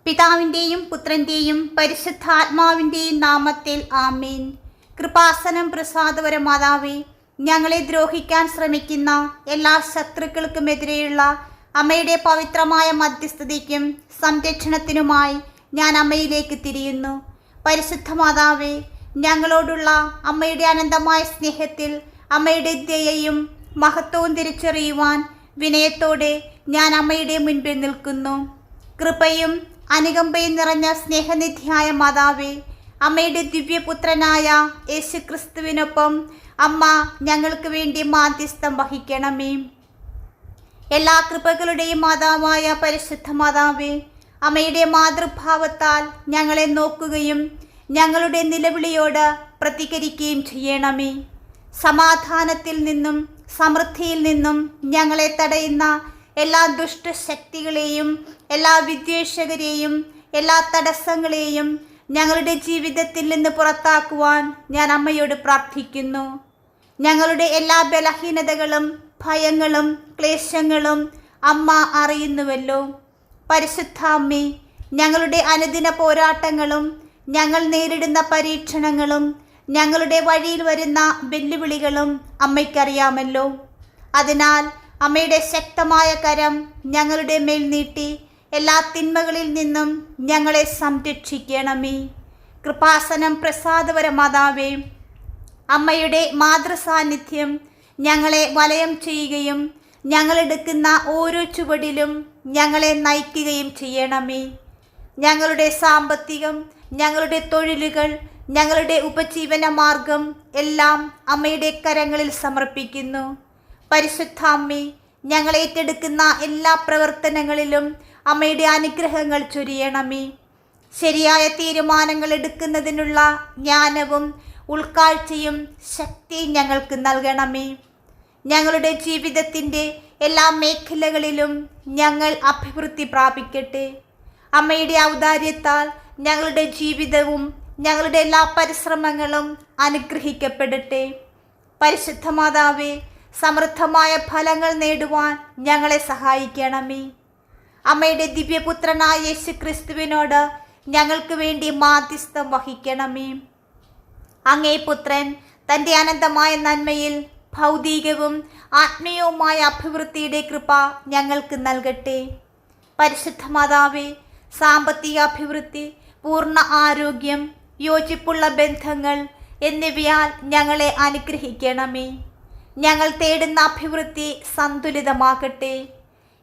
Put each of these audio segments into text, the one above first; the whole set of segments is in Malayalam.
പിതാവിൻ്റെയും പുത്രൻ്റെയും പരിശുദ്ധാത്മാവിൻ്റെയും നാമത്തിൽ ആമേൻ. കൃപാസനം പ്രസാദപര മാതാവേ, ഞങ്ങളെ ദ്രോഹിക്കാൻ ശ്രമിക്കുന്ന എല്ലാ ശത്രുക്കൾക്കുമെതിരെയുള്ള അമ്മയുടെ പവിത്രമായ മധ്യസ്ഥതയ്ക്കും സംരക്ഷണത്തിനുമായി ഞാൻ അമ്മയിലേക്ക് തിരിയുന്നു. പരിശുദ്ധ മാതാവേ, ഞങ്ങളോടുള്ള അമ്മയുടെ അനന്തമായ സ്നേഹത്തിൽ അമ്മയുടെ ദയയും മഹത്വവും തിരിച്ചറിയുവാൻ വിനയത്തോടെ ഞാൻ അമ്മയുടെ മുൻപിൽ നിൽക്കുന്നു. കൃപയും അനുകമ്പയും നിറഞ്ഞ സ്നേഹനിധിയായ മാതാവേ, അമ്മയുടെ ദിവ്യപുത്രനായ യേശുക്രിസ്തുവിനൊപ്പം അമ്മ ഞങ്ങൾക്ക് വേണ്ടി മാധ്യസ്ഥം വഹിക്കണമേ. എല്ലാ കൃപകളുടെയും മാതാവായ പരിശുദ്ധ മാതാവേ, അമ്മയുടെ മാതൃഭാവത്താൽ ഞങ്ങളെ നോക്കുകയും ഞങ്ങളുടെ നിലവിളിയോട് പ്രതികരിക്കുകയും ചെയ്യണമേ. സമാധാനത്തിൽ നിന്നും സമൃദ്ധിയിൽ നിന്നും ഞങ്ങളെ തടയുന്ന എല്ലാ ദുഷ്ടശക്തികളെയും, എല്ലാ വിദ്വേഷകരെയും, എല്ലാ തടസ്സങ്ങളെയും ഞങ്ങളുടെ ജീവിതത്തിൽ നിന്ന് പുറത്താക്കുവാൻ ഞാൻ അമ്മയോട് പ്രാർത്ഥിക്കുന്നു. ഞങ്ങളുടെ എല്ലാ ബലഹീനതകളും ഭയങ്ങളും ക്ലേശങ്ങളും അമ്മ അറിയുന്നുവല്ലോ. പരിശുദ്ധ അമ്മേ, ഞങ്ങളുടെ അനുദിന പോരാട്ടങ്ങളും ഞങ്ങൾ നേരിടുന്ന പരീക്ഷണങ്ങളും ഞങ്ങളുടെ വഴിയിൽ വരുന്ന വെല്ലുവിളികളും അമ്മയ്ക്കറിയാമല്ലോ. അതിനാൽ അമ്മയുടെ ശക്തമായ കരം ഞങ്ങളുടെ മേൽ നീട്ടി എല്ലാ തിന്മകളിൽ നിന്നും ഞങ്ങളെ സംരക്ഷിക്കണമേ. കൃപാസനം പ്രസാദപര മാതാവേ, അമ്മയുടെ മാതൃസാന്നിധ്യം ഞങ്ങളെ വലയം ചെയ്യുകയും ഞങ്ങളെടുക്കുന്ന ഓരോ ചുവടിലും ഞങ്ങളെ നയിക്കുകയും ചെയ്യണമേ. ഞങ്ങളുടെ സാമ്പത്തികം, ഞങ്ങളുടെ തൊഴിലുകൾ, ഞങ്ങളുടെ ഉപജീവന മാർഗം എല്ലാം അമ്മയുടെ കരങ്ങളിൽ സമർപ്പിക്കുന്നു. പരിശുദ്ധ അമ്മേ, ഞങ്ങൾ ഏറ്റെടുക്കുന്ന എല്ലാ പ്രവർത്തനങ്ങളിലും അമ്മയുടെ അനുഗ്രഹങ്ങൾ ചൊരിയണമേ. ശരിയായ തീരുമാനങ്ങൾ എടുക്കുന്നതിനുള്ള ജ്ഞാനവും ഉൾക്കാഴ്ചയും ശക്തിയും ഞങ്ങൾക്ക് നൽകണമേ. ഞങ്ങളുടെ ജീവിതത്തിൻ്റെ എല്ലാ മേഖലകളിലും ഞങ്ങൾ അഭിവൃദ്ധി പ്രാപിക്കട്ടെ. അമ്മയുടെ ഔദാര്യത്താൽ ഞങ്ങളുടെ ജീവിതവും ഞങ്ങളുടെ എല്ലാ പരിശ്രമങ്ങളും അനുഗ്രഹിക്കപ്പെടട്ടെ. പരിശുദ്ധ മാതാവേ, സമൃദ്ധമായ ഫലങ്ങൾ നേടുവാൻ ഞങ്ങളെ സഹായിക്കണമേ. അമ്മയുടെ ദിവ്യപുത്രനായ യേശുക്രിസ്തുവിനോട് ഞങ്ങൾക്ക് വേണ്ടി മാധ്യസ്ഥം വഹിക്കണമേ. അങ്ങേ പുത്രൻ തൻ്റെ അനന്തമായ നന്മയിൽ ഭൗതികവും ആത്മീയവുമായ അഭിവൃദ്ധിയുടെ കൃപ ഞങ്ങൾക്ക് നൽകട്ടെ. പരിശുദ്ധ മാതാവേ, സാമ്പത്തിക അഭിവൃദ്ധി, പൂർണ്ണ ആരോഗ്യം, യോജിപ്പുള്ള ബന്ധങ്ങൾ എന്നിവയാൽ ഞങ്ങളെ അനുഗ്രഹിക്കണമേ. ഞങ്ങൾ തേടുന്ന അഭിവൃദ്ധി സന്തുലിതമാകട്ടെ.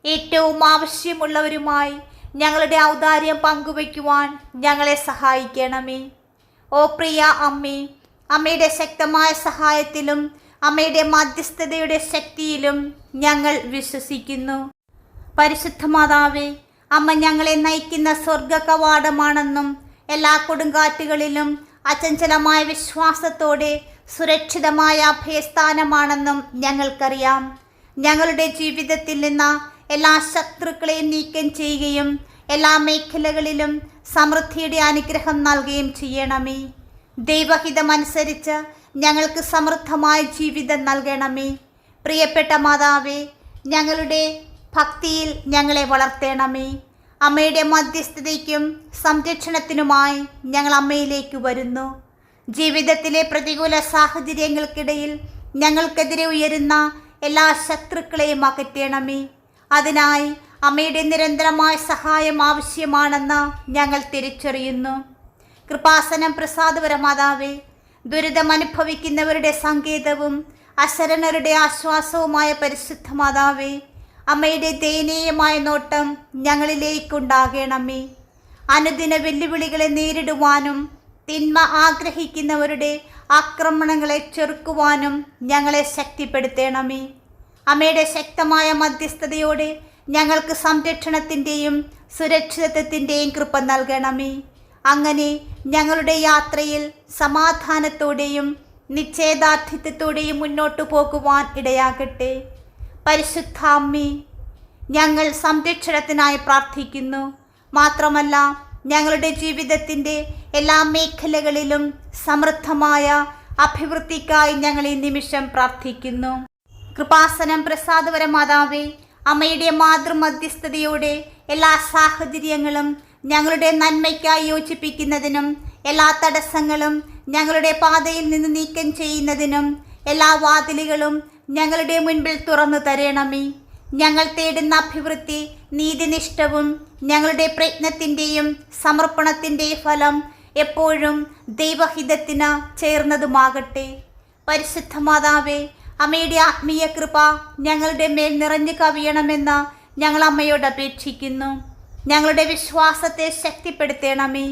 ഏറ്റവും ആവശ്യമുള്ളവരുമായി ഞങ്ങളുടെ ഔദാര്യം പങ്കുവയ്ക്കുവാൻ ഞങ്ങളെ സഹായിക്കണമേ. ഓ പ്രിയ അമ്മേ, അമ്മയുടെ ശക്തമായ സഹായത്തിലും അമ്മയുടെ മധ്യസ്ഥതയുടെ ശക്തിയിലും ഞങ്ങൾ വിശ്വസിക്കുന്നു. പരിശുദ്ധ മാതാവേ, അമ്മ ഞങ്ങളെ നയിക്കുന്ന സ്വർഗ കവാടമാണെന്നും എല്ലാ കൊടുങ്കാറ്റുകളിലും അചഞ്ചലമായ വിശ്വാസത്തോടെ സുരക്ഷിതമായ അഭയസ്ഥാനമാണെന്നും ഞങ്ങൾക്കറിയാം. ഞങ്ങളുടെ ജീവിതത്തിൽ നിന്ന് എല്ലാ ശത്രുക്കളെയും നീക്കം ചെയ്യുകയും എല്ലാ മേഖലകളിലും സമൃദ്ധിയുടെ അനുഗ്രഹം നൽകുകയും ചെയ്യണമേ. ദൈവഹിതമനുസരിച്ച് ഞങ്ങൾക്ക് സമൃദ്ധമായ ജീവിതം നൽകണമേ. പ്രിയപ്പെട്ട മാതാവേ, ഞങ്ങളുടെ ഭക്തിയിൽ ഞങ്ങളെ വളർത്തണമേ. അമ്മയുടെ മധ്യസ്ഥതയ്ക്കും സംരക്ഷണത്തിനുമായി ഞങ്ങൾ അമ്മയിലേക്ക് വരുന്നു. ജീവിതത്തിലെ പ്രതികൂല സാഹചര്യങ്ങൾക്കിടയിൽ ഞങ്ങൾക്കെതിരെ ഉയരുന്ന എല്ലാ ശത്രുക്കളെയും അകറ്റണമേ. അതിനായി അമ്മയുടെ നിരന്തരമായ സഹായം ആവശ്യമാണെന്ന് ഞങ്ങൾ തിരിച്ചറിയുന്നു. കൃപാസനം പ്രസാദപര മാതാവേ, ദുരിതമനുഭവിക്കുന്നവരുടെ സങ്കേതവും അശരണരുടെ ആശ്വാസവുമായ പരിശുദ്ധ മാതാവേ, അമ്മയുടെ ദയനീയമായ നോട്ടം ഞങ്ങളിലേക്കുണ്ടാകണമേ. അനുദിന വെല്ലുവിളികളെ നേരിടുവാനും തിന്മ ആഗ്രഹിക്കുന്നവരുടെ ആക്രമണങ്ങളെ ചെറുക്കുവാനും ഞങ്ങളെ ശക്തിപ്പെടുത്തണമേ. അമ്മയുടെ ശക്തമായ മധ്യസ്ഥതയോടെ ഞങ്ങൾക്ക് സംരക്ഷണത്തിൻ്റെയും സുരക്ഷിതത്വത്തിൻ്റെയും കൃപ നൽകണമേ. അങ്ങനെ ഞങ്ങളുടെ യാത്രയിൽ സമാധാനത്തോടെയും നിശ്ചയദാർഢ്യത്തോടെയും മുന്നോട്ടു പോകുവാൻ ഇടയാകട്ടെ. പരിശുദ്ധ അമ്മേ, ഞങ്ങൾ സംരക്ഷണത്തിനായി പ്രാർത്ഥിക്കുന്നു. മാത്രമല്ല, ഞങ്ങളുടെ ജീവിതത്തിൻ്റെ എല്ലാ മേഖലകളിലും സമൃദ്ധമായ അഭിവൃദ്ധിക്കായി ഞങ്ങൾ ഈ നിമിഷം പ്രാർത്ഥിക്കുന്നു. കൃപാസനം പ്രസാദപര മാതാവേ, അമ്മയുടെ മാതൃമധ്യസ്ഥതയോടെ എല്ലാ സാഹചര്യങ്ങളും ഞങ്ങളുടെ നന്മയ്ക്കായി യോജിപ്പിക്കുന്നതിനും എല്ലാ തടസ്സങ്ങളും ഞങ്ങളുടെ പാതയിൽ നിന്ന് നീക്കം ചെയ്യുന്നതിനും എല്ലാ വാതിലുകളും ഞങ്ങളുടെ മുൻപിൽ തുറന്നു തരണമേ. ഞങ്ങൾ തേടുന്ന അഭിവൃദ്ധി നീതിനിഷ്ഠവും ഞങ്ങളുടെ പ്രയത്നത്തിൻ്റെയും സമർപ്പണത്തിൻ്റെയും ഫലം എപ്പോഴും ദൈവഹിതത്തിന് ചേർന്നതുമാകട്ടെ. പരിശുദ്ധ മാതാവേ, അമ്മയുടെ ആത്മീയ കൃപ ഞങ്ങളുടെ മേൽ നിറഞ്ഞു കവിയണമെന്ന് ഞങ്ങൾ അമ്മയോട് അപേക്ഷിക്കുന്നു. ഞങ്ങളുടെ വിശ്വാസത്തെ ശക്തിപ്പെടുത്തണമേ.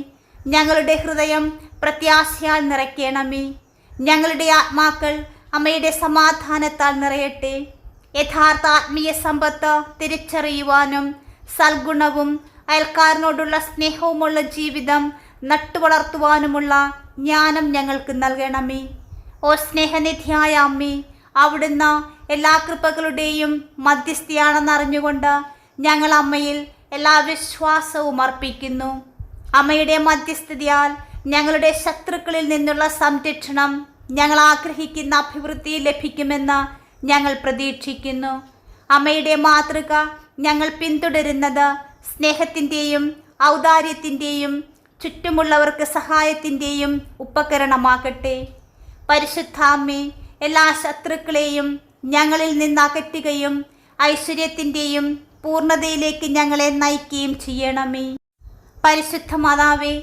ഞങ്ങളുടെ ഹൃദയം പ്രത്യാശയാൽ നിറയ്ക്കണമേ. ഞങ്ങളുടെ ആത്മാക്കൾ അമ്മയുടെ സമാധാനത്താൽ നിറയട്ടെ. യഥാർത്ഥ ആത്മീയ സമ്പത്ത് തിരിച്ചറിയുവാനും സൽഗുണവും അയൽക്കാരനോടുള്ള സ്നേഹവുമുള്ള ജീവിതം നട്ടുവളർത്തുവാനുമുള്ള ജ്ഞാനം ഞങ്ങൾക്ക് നൽകണമേ. ഓ സ്നേഹനിധിയായ അമ്മേ, അവിടുന്ന് എല്ലാ കൃപകളുടെയും മധ്യസ്ഥയാണെന്നറിഞ്ഞുകൊണ്ട് ഞങ്ങൾ അമ്മയിൽ എല്ലാ വിശ്വാസവും അർപ്പിക്കുന്നു. അമ്മയുടെ മധ്യസ്ഥതയാൽ ഞങ്ങളുടെ ശത്രുക്കളിൽ നിന്നുള്ള സംരക്ഷണം ഞങ്ങൾ ആഗ്രഹിക്കുന്ന അഭിവൃദ്ധി ലഭിക്കുമെന്ന് ഞങ്ങൾ പ്രതീക്ഷിക്കുന്നു. അമ്മയുടെ മാതൃക ഞങ്ങൾ പിന്തുടരുന്നത് സ്നേഹത്തിൻ്റെയും ഔദാര്യത്തിൻ്റെയും ചുറ്റുമുള്ളവർക്ക് സഹായത്തിൻ്റെയും ഉപകരണമാകട്ടെ. പരിശുദ്ധ അമ്മേ, എല്ലാ ശത്രുക്കളെയും ഞങ്ങളിൽ നിന്ന് അകറ്റുകയും ഐശ്വര്യത്തിൻ്റെയും പൂർണ്ണതയിലേക്ക് ഞങ്ങളെ നയിക്കുകയും ചെയ്യണമേ. പരിശുദ്ധ മാതാവേ,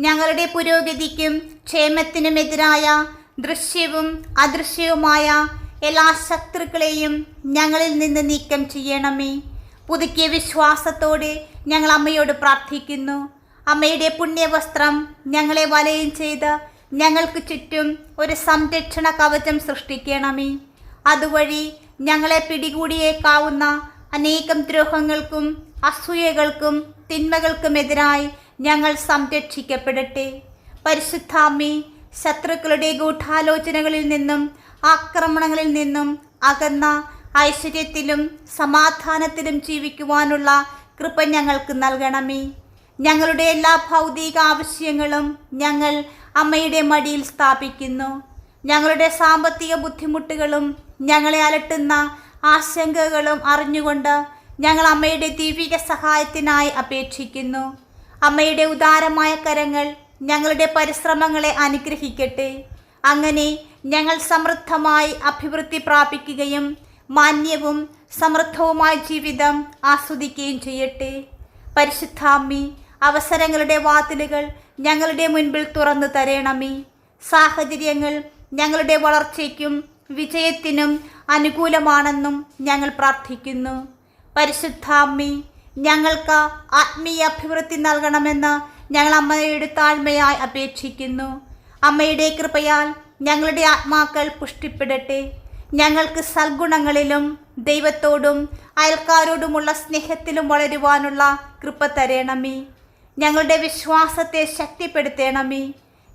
ഞങ്ങളുടെ പുരോഗതിക്കും ക്ഷേമത്തിനുമെതിരായ ദൃശ്യവും അദൃശ്യവുമായ എല്ലാ ശത്രുക്കളെയും ഞങ്ങളിൽ നിന്ന് നീക്കം ചെയ്യണമേ. പുതുക്കിയ വിശ്വാസത്തോടെ ഞങ്ങൾ അമ്മയോട് പ്രാർത്ഥിക്കുന്നു. അമ്മയുടെ പുണ്യവസ്ത്രം ഞങ്ങളെ വലയം ചെയ്ത് ഞങ്ങൾക്ക് ചുറ്റും ഒരു സംരക്ഷണ കവചം സൃഷ്ടിക്കണമേ. അതുവഴി ഞങ്ങളെ പിടികൂടിയേക്കാവുന്ന അനേകം ദ്രോഹങ്ങൾക്കും അസൂയകൾക്കും തിന്മകൾക്കുമെതിരായി ഞങ്ങൾ സംരക്ഷിക്കപ്പെടട്ടെ. പരിശുദ്ധ അമ്മേ, ശത്രുക്കളുടെ ഗൂഢാലോചനകളിൽ നിന്നും ആക്രമണങ്ങളിൽ നിന്നും അകന്ന ഐശ്വര്യത്തിലും സമാധാനത്തിലും ജീവിക്കുവാനുള്ള കൃപ ഞങ്ങൾക്ക് നൽകണമേ. ഞങ്ങളുടെ എല്ലാ ഭൗതിക ആവശ്യങ്ങളും ഞങ്ങൾ അമ്മയുടെ മടിയിൽ സ്ഥാപിക്കുന്നു. ഞങ്ങളുടെ സാമ്പത്തിക ബുദ്ധിമുട്ടുകളും ഞങ്ങളെ അലട്ടുന്ന ആശങ്കകളും അറിഞ്ഞുകൊണ്ട് ഞങ്ങൾ അമ്മയുടെ ദൈവിക സഹായത്തിനായി അപേക്ഷിക്കുന്നു. അമ്മയുടെ ഉദാരമായ കരങ്ങൾ ഞങ്ങളുടെ പരിശ്രമങ്ങളെ അനുഗ്രഹിക്കട്ടെ. അങ്ങനെ ഞങ്ങൾ സമൃദ്ധമായി അഭിവൃദ്ധി പ്രാപിക്കുകയും മാന്യവും സമൃദ്ധവുമായ ജീവിതം ആസ്വദിക്കുകയും ചെയ്യട്ടെ. പരിശുദ്ധ അമ്മേ, അവസരങ്ങളുടെ വാതിലുകൾ ഞങ്ങളുടെ മുൻപിൽ തുറന്നു തരണമേ. സാഹചര്യങ്ങൾ ഞങ്ങളുടെ വളർച്ചയ്ക്കും വിജയത്തിനും അനുകൂലമാണെന്നും ഞങ്ങൾ പ്രാർത്ഥിക്കുന്നു. പരിശുദ്ധ അമ്മേ, ഞങ്ങൾക്ക് ആത്മീയ അഭിവൃദ്ധി നൽകണമെന്ന് ഞങ്ങൾ അമ്മയുടെ താഴ്മയായി അപേക്ഷിക്കുന്നു. അമ്മയുടെ കൃപയാൽ ഞങ്ങളുടെ ആത്മാക്കൾ പുഷ്ടിപ്പെടട്ടെ. ഞങ്ങൾക്ക് സൽഗുണങ്ങളിലും ദൈവത്തോടും അയൽക്കാരോടുമുള്ള സ്നേഹത്തിലും വളരുവാനുള്ള കൃപ തരണമേ. ഞങ്ങളുടെ വിശ്വാസത്തെ ശക്തിപ്പെടുത്തണമേ.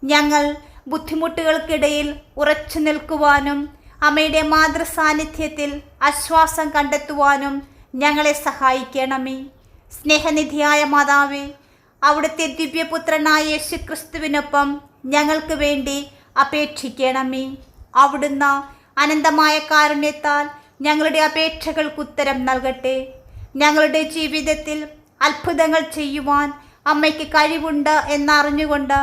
ഞങ്ങൾ ബുദ്ധിമുട്ടുകൾക്കിടയിൽ ഉറച്ചു നിൽക്കുവാനും അമ്മയുടെ മാതൃസാന്നിധ്യത്തിൽ ആശ്വാസം കണ്ടെത്തുവാനും ഞങ്ങളെ സഹായിക്കണമേ. സ്നേഹനിധിയായ മാതാവേ, അവിടുത്തെ ദിവ്യപുത്രനായ യേശുക്രിസ്തുവിനൊപ്പം ഞങ്ങൾക്ക് വേണ്ടി അപേക്ഷിക്കണമേ. അവിടുന്ന് അനന്തമായ കാരുണ്യത്താൽ ഞങ്ങളുടെ അപേക്ഷകൾക്ക് ഉത്തരം നൽകട്ടെ. ഞങ്ങളുടെ ജീവിതത്തിൽ അത്ഭുതങ്ങൾ ചെയ്യുവാൻ അമ്മയ്ക്ക് കഴിവുണ്ട് എന്നറിഞ്ഞുകൊണ്ട്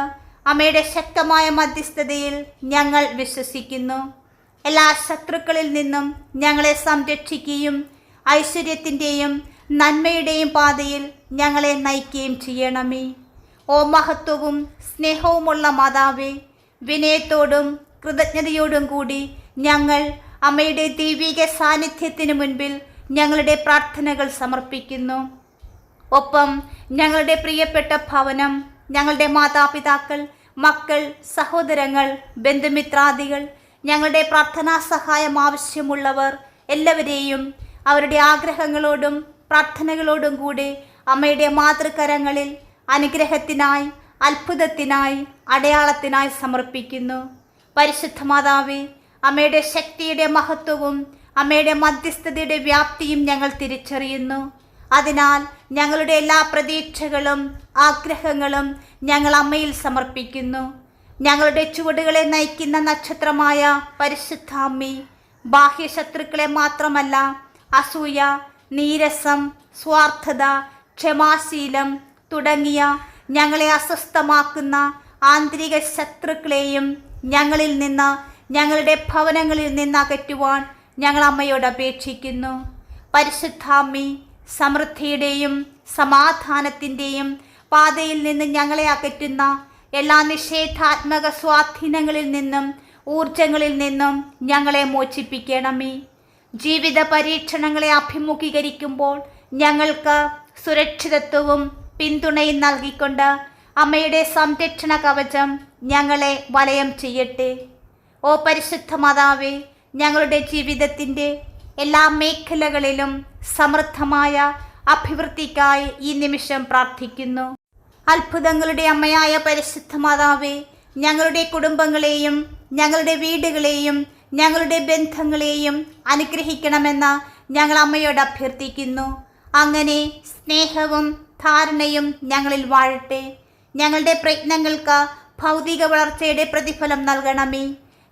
അമ്മയുടെ ശക്തമായ മധ്യസ്ഥതയിൽ ഞങ്ങൾ വിശ്വസിക്കുന്നു. എല്ലാ ശത്രുക്കളിൽ നിന്നും ഞങ്ങളെ സംരക്ഷിക്കുകയും ഐശ്വര്യത്തിൻ്റെയും നന്മയുടെയും പാതയിൽ ഞങ്ങളെ നയിക്കുകയും ചെയ്യണമേ. ഓ മഹത്വവും സ്നേഹവുമുള്ള മാതാവേ, വിനയത്തോടും കൃതജ്ഞതയോടും കൂടി ഞങ്ങൾ അമ്മയുടെ ദൈവിക സാന്നിധ്യത്തിന് മുൻപിൽ ഞങ്ങളുടെ പ്രാർത്ഥനകൾ സമർപ്പിക്കുന്നു. ഒപ്പം ഞങ്ങളുടെ പ്രിയപ്പെട്ട ഭവനം, ഞങ്ങളുടെ മാതാപിതാക്കൾ, മക്കൾ, സഹോദരങ്ങൾ, ബന്ധുമിത്രാദികൾ, ഞങ്ങളുടെ പ്രാർത്ഥനാ സഹായം ആവശ്യമുള്ളവർ എല്ലാവരെയും അവരുടെ ആഗ്രഹങ്ങളോടും പ്രാർത്ഥനകളോടും കൂടി അമ്മയുടെ മാതൃകരങ്ങളിൽ അനുഗ്രഹത്തിനായി, അത്ഭുതത്തിനായി, അടയാളത്തിനായി സമർപ്പിക്കുന്നു. പരിശുദ്ധ മാതാവേ, അമ്മയുടെ ശക്തിയുടെ മഹത്വവും അമ്മയുടെ മധ്യസ്ഥതയുടെ വ്യാപ്തിയും ഞങ്ങൾ തിരിച്ചറിയുന്നു. അതിനാൽ ഞങ്ങളുടെ എല്ലാ പ്രതീക്ഷകളും ആഗ്രഹങ്ങളും ഞങ്ങൾ അമ്മയിൽ സമർപ്പിക്കുന്നു. ഞങ്ങളുടെ ചുവടുകളെ നയിക്കുന്ന നക്ഷത്രമായ പരിശുദ്ധ അമ്മേ, ബാഹ്യ ശത്രുക്കളെ മാത്രമല്ല, അസൂയ, നീരസം, സ്വാർത്ഥത, ക്ഷമാശീലം തുടങ്ങിയ ഞങ്ങളെ അസ്വസ്ഥമാക്കുന്ന ആന്തരിക ശത്രുക്കളെയും ഞങ്ങളിൽ നിന്ന്, ഞങ്ങളുടെ ഭവനങ്ങളിൽ നിന്ന് അകറ്റുവാൻ ഞങ്ങൾ അമ്മയോട് അപേക്ഷിക്കുന്നു. പരിശുദ്ധാമ്മി, സമൃദ്ധിയുടെയും സമാധാനത്തിൻ്റെയും പാതയിൽ നിന്ന് ഞങ്ങളെ അകറ്റുന്ന എല്ലാ നിഷേധാത്മക സ്വാധീനങ്ങളിൽ നിന്നും ഊർജങ്ങളിൽ നിന്നും ഞങ്ങളെ മോചിപ്പിക്കണമേ. ജീവിത പരീക്ഷണങ്ങളെ അഭിമുഖീകരിക്കുമ്പോൾ ഞങ്ങൾക്ക് സുരക്ഷിതത്വവും പിന്തുണയും നൽകിക്കൊണ്ട് അമ്മയുടെ സംരക്ഷണ കവചം ഞങ്ങളെ വലയം ചെയ്യട്ടെ. ഓ പരിശുദ്ധ മാതാവേ, ഞങ്ങളുടെ ജീവിതത്തിൻ്റെ എല്ലാ മേഖലകളിലും സമൃദ്ധമായ അഭിവൃദ്ധിക്കായി ഈ നിമിഷം പ്രാർത്ഥിക്കുന്നു. അത്ഭുതങ്ങളുടെ അമ്മയായ പരിശുദ്ധ മാതാവേ, ഞങ്ങളുടെ കുടുംബങ്ങളെയും ഞങ്ങളുടെ വീടുകളെയും ഞങ്ങളുടെ ബന്ധങ്ങളെയും അനുഗ്രഹിക്കണമെന്ന് ഞങ്ങൾ അമ്മയോട് അഭ്യർത്ഥിക്കുന്നു. അങ്ങനെ സ്നേഹവും ധാരണയും ഞങ്ങളിൽ വാഴട്ടെ. ഞങ്ങളുടെ പ്രയത്നങ്ങൾക്ക് ഭൗതിക വളർച്ചയുടെ പ്രതിഫലം നൽകണമേ.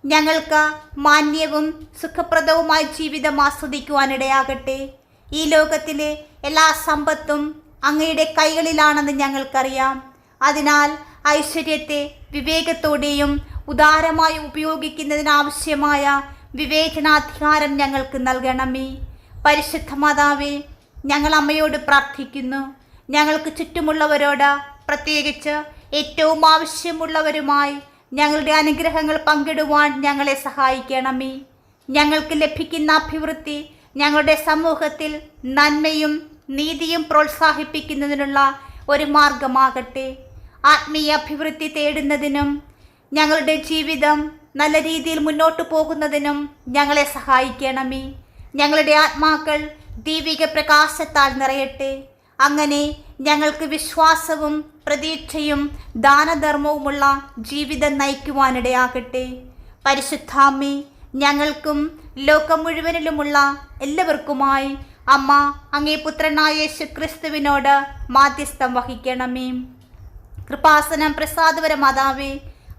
ഞങ്ങൾക്ക് മാന്യവും സുഖപ്രദവുമായ ജീവിതം ആസ്വദിക്കുവാനിടയാകട്ടെ. ഈ ലോകത്തിലെ എല്ലാ സമ്പത്തും അങ്ങയുടെ കൈകളിലാണെന്ന് ഞങ്ങൾക്കറിയാം. അതിനാൽ ഐശ്വര്യത്തെ വിവേകത്തോടെയും ഉദാരമായി ഉപയോഗിക്കുന്നതിനാവശ്യമായ വിവേചനാധികാരം ഞങ്ങൾക്ക് നൽകണമേ. പരിശുദ്ധ മാതാവേ, ഞങ്ങൾ അമ്മയോട് പ്രാർത്ഥിക്കുന്നു. ഞങ്ങൾക്ക് ചുറ്റുമുള്ളവരോട്, പ്രത്യേകിച്ച് ഏറ്റവും ആവശ്യമുള്ളവരുമായി ഞങ്ങളുടെ അനുഗ്രഹങ്ങൾ പങ്കിടുവാൻ ഞങ്ങളെ സഹായിക്കണമേ. ഞങ്ങൾക്ക് ലഭിക്കുന്ന അഭിവൃദ്ധി ഞങ്ങളുടെ സമൂഹത്തിൽ നന്മയും നീതിയും പ്രോത്സാഹിപ്പിക്കുന്നതിനുള്ള ഒരു മാർഗമാകട്ടെ. ആത്മീയ അഭിവൃദ്ധി തേടുന്നതിനും ഞങ്ങളുടെ ജീവിതം നല്ല രീതിയിൽ മുന്നോട്ട് പോകുന്നതിനും ഞങ്ങളെ സഹായിക്കണമേ. ഞങ്ങളുടെ ആത്മാക്കൾ ദൈവിക പ്രകാശത്താൽ നിറയട്ടെ. അങ്ങനെ ഞങ്ങൾക്ക് വിശ്വാസവും പ്രതീക്ഷയും ദാനധർമ്മവുമുള്ള ജീവിതം നയിക്കുവാനിടയാകട്ടെ. പരിശുദ്ധാമ്മേ, ഞങ്ങൾക്കും ലോകം മുഴുവനിലുമുള്ള എല്ലാവർക്കുമായി അമ്മ അങ്ങേ പുത്രനായ യേശുക്രിസ്തുവിനോട് മാധ്യസ്ഥം വഹിക്കണമേ. കൃപാസനം പ്രസാദപര മാതാവേ,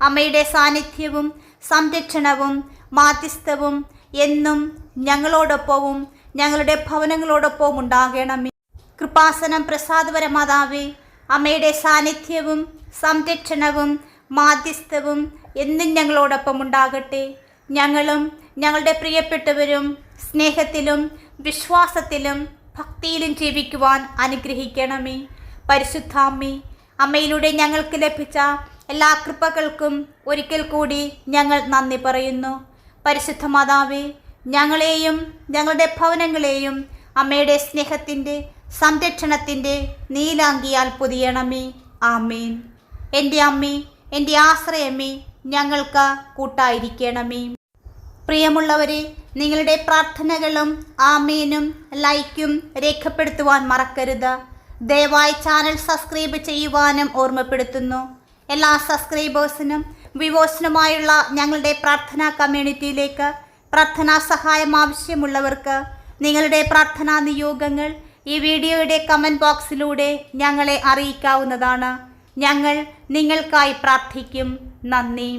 അമ്മയുടെ സാന്നിധ്യവും സംരക്ഷണവും മാധ്യസ്ഥവും എന്നും ഞങ്ങളോടൊപ്പവും ഞങ്ങളുടെ ഭവനങ്ങളോടൊപ്പവും ഉണ്ടാകണമേ. കൃപാസനം പ്രസാദപര മാതാവേ, അമ്മയുടെ സാന്നിധ്യവും സംരക്ഷണവും മാധ്യസ്ഥവും എന്നും ഞങ്ങളോടൊപ്പം ഉണ്ടാകട്ടെ. ഞങ്ങളും ഞങ്ങളുടെ പ്രിയപ്പെട്ടവരും സ്നേഹത്തിലും വിശ്വാസത്തിലും ഭക്തിയിലും ജീവിക്കുവാൻ അനുഗ്രഹിക്കണമേ. പരിശുദ്ധാമ്മേ, അമ്മയിലൂടെ ഞങ്ങൾക്ക് ലഭിച്ച എല്ലാ കൃപകൾക്കും ഒരിക്കൽ കൂടി ഞങ്ങൾ നന്ദി പറയുന്നു. പരിശുദ്ധ മാതാവേ, ഞങ്ങളെയും ഞങ്ങളുടെ ഭവനങ്ങളെയും അമ്മയുടെ സ്നേഹത്തിൻ്റെ സംരക്ഷണത്തിൻ്റെ നീലാങ്കിയാൽ പൊതിയണമേ. ആമേൻ. എൻ്റെ അമ്മേ, എൻ്റെ ആശ്രയമേ, ഞങ്ങൾക്ക് കൂട്ടായിരിക്കണമേ. പ്രിയമുള്ളവരെ, നിങ്ങളുടെ പ്രാർത്ഥനകളും ആമേനും ലൈക്കും രേഖപ്പെടുത്തുവാൻ മറക്കരുത്. ദയവായി ചാനൽ സബ്സ്ക്രൈബ് ചെയ്യുവാനും ഓർമ്മപ്പെടുത്തുന്നു. എല്ലാ സബ്സ്ക്രൈബേഴ്സിനും വ്യൂവേഴ്സിനുമായുള്ള ഞങ്ങളുടെ പ്രാർത്ഥനാ കമ്മ്യൂണിറ്റിയിലേക്ക് പ്രാർത്ഥനാ സഹായം ആവശ്യമുള്ളവർക്ക് നിങ്ങളുടെ പ്രാർത്ഥനാ നിയോഗങ്ങൾ ഈ വീഡിയോയുടെ കമൻറ്റ് ബോക്സിലൂടെ ഞങ്ങളെ അറിയിക്കാവുന്നതാണ്. ഞങ്ങൾ നിങ്ങൾക്കായി പ്രാർത്ഥിക്കും. നന്ദി.